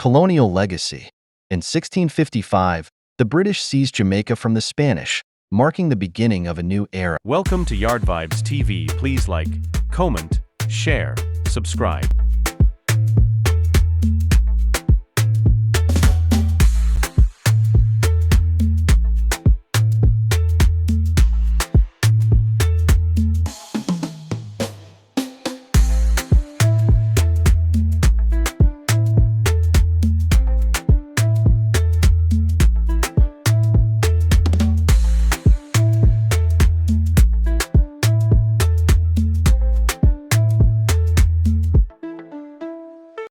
Colonial legacy. In 1655, the British seized Jamaica from the Spanish, marking the beginning of a new era. Welcome to YardVibz TV. Please like, comment, share, subscribe.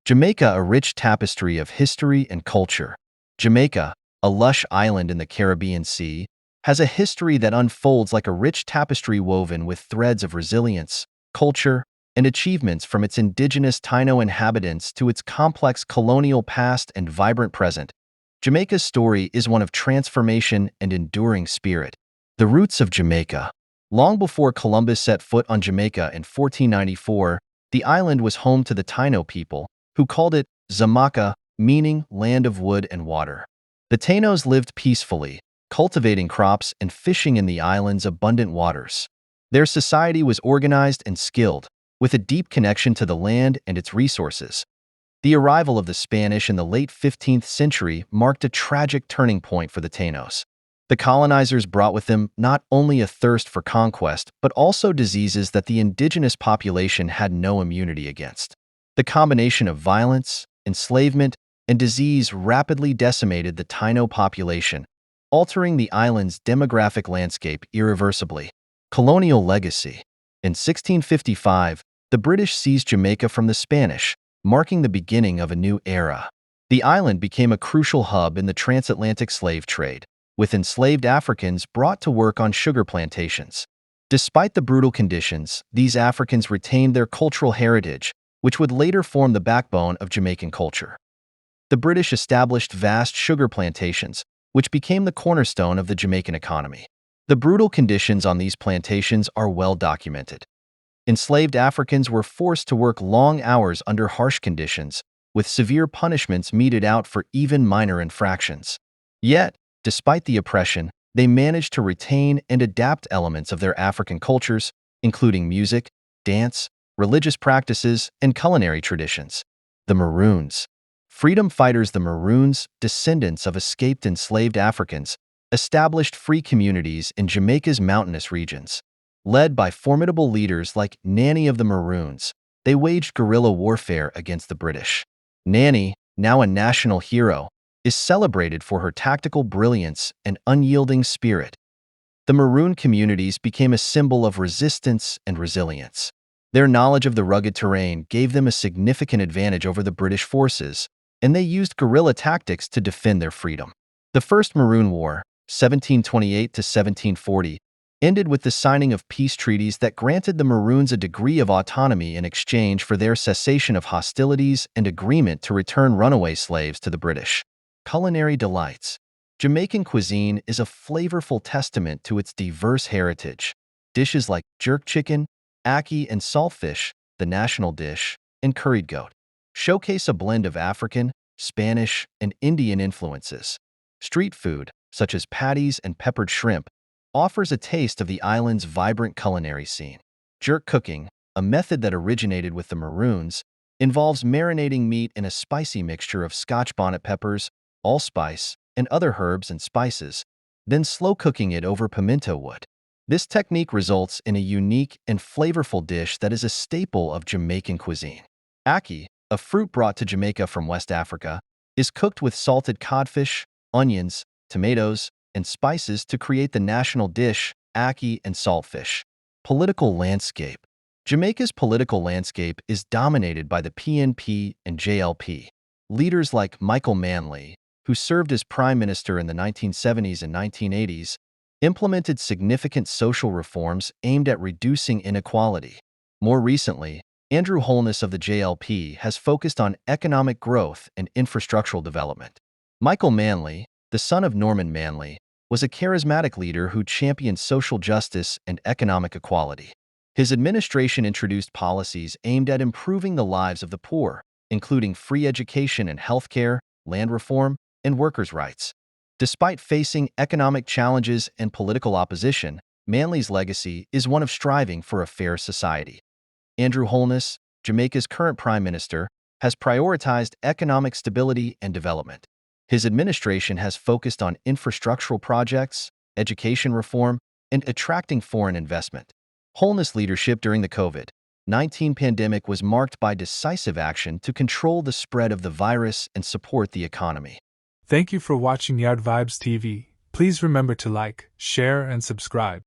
Jamaica, a rich tapestry of history and culture. Jamaica, a lush island in the Caribbean Sea, has a history that unfolds like a rich tapestry woven with threads of resilience, culture, and achievements from its indigenous Taino inhabitants to its complex colonial past and vibrant present. Jamaica's story is one of transformation and enduring spirit. The roots of Jamaica. Long before Columbus set foot on Jamaica in 1494, the island was home to the Taino people, who called it Zamaka, meaning land of wood and water. The Tainos lived peacefully, cultivating crops and fishing in the island's abundant waters. Their society was organized and skilled, with a deep connection to the land and its resources. The arrival of the Spanish in the late 15th century marked a tragic turning point for the Tainos. The colonizers brought with them not only a thirst for conquest, but also diseases that the indigenous population had no immunity against. The combination of violence, enslavement, and disease rapidly decimated the Taino population, altering the island's demographic landscape irreversibly. Colonial legacy. In 1655, the British seized Jamaica from the Spanish, marking the beginning of a new era. The island became a crucial hub in the transatlantic slave trade, with enslaved Africans brought to work on sugar plantations. Despite the brutal conditions, these Africans retained their cultural heritage, which would later form the backbone of Jamaican culture. The British established vast sugar plantations, which became the cornerstone of the Jamaican economy. The brutal conditions on these plantations are well documented. Enslaved Africans were forced to work long hours under harsh conditions, with severe punishments meted out for even minor infractions. Yet, despite the oppression, they managed to retain and adapt elements of their African cultures, including music, dance, religious practices, and culinary traditions. The Maroons. Freedom fighters. The Maroons, descendants of escaped enslaved Africans, established free communities in Jamaica's mountainous regions. Led by formidable leaders like Nanny of the Maroons, they waged guerrilla warfare against the British. Nanny, now a national hero, is celebrated for her tactical brilliance and unyielding spirit. The Maroon communities became a symbol of resistance and resilience. Their knowledge of the rugged terrain gave them a significant advantage over the British forces, and they used guerrilla tactics to defend their freedom. The First Maroon War, 1728 to 1740, ended with the signing of peace treaties that granted the Maroons a degree of autonomy in exchange for their cessation of hostilities and agreement to return runaway slaves to the British. Culinary delights. Jamaican cuisine is a flavorful testament to its diverse heritage. Dishes like jerk chicken, ackee, and saltfish, the national dish, and curried goat, showcase a blend of African, Spanish, and Indian influences. Street food, such as patties and peppered shrimp, offers a taste of the island's vibrant culinary scene. Jerk cooking, a method that originated with the Maroons, involves marinating meat in a spicy mixture of Scotch bonnet peppers, allspice, and other herbs and spices, then slow cooking it over pimento wood. This technique results in a unique and flavorful dish that is a staple of Jamaican cuisine. Ackee, a fruit brought to Jamaica from West Africa, is cooked with salted codfish, onions, tomatoes, and spices to create the national dish, ackee and saltfish. Political landscape. Jamaica's political landscape is dominated by the PNP and JLP. Leaders like Michael Manley, who served as prime minister in the 1970s and 1980s, implemented significant social reforms aimed at reducing inequality. More recently, Andrew Holness of the JLP has focused on economic growth and infrastructural development. Michael Manley, the son of Norman Manley, was a charismatic leader who championed social justice and economic equality. His administration introduced policies aimed at improving the lives of the poor, including free education and healthcare, land reform, and workers' rights. Despite facing economic challenges and political opposition, Manley's legacy is one of striving for a fair society. Andrew Holness, Jamaica's current Prime Minister, has prioritized economic stability and development. His administration has focused on infrastructural projects, education reform, and attracting foreign investment. Holness' leadership during the COVID-19 pandemic was marked by decisive action to control the spread of the virus and support the economy. Thank you for watching YardVibz TV. Please remember to like, share, and subscribe.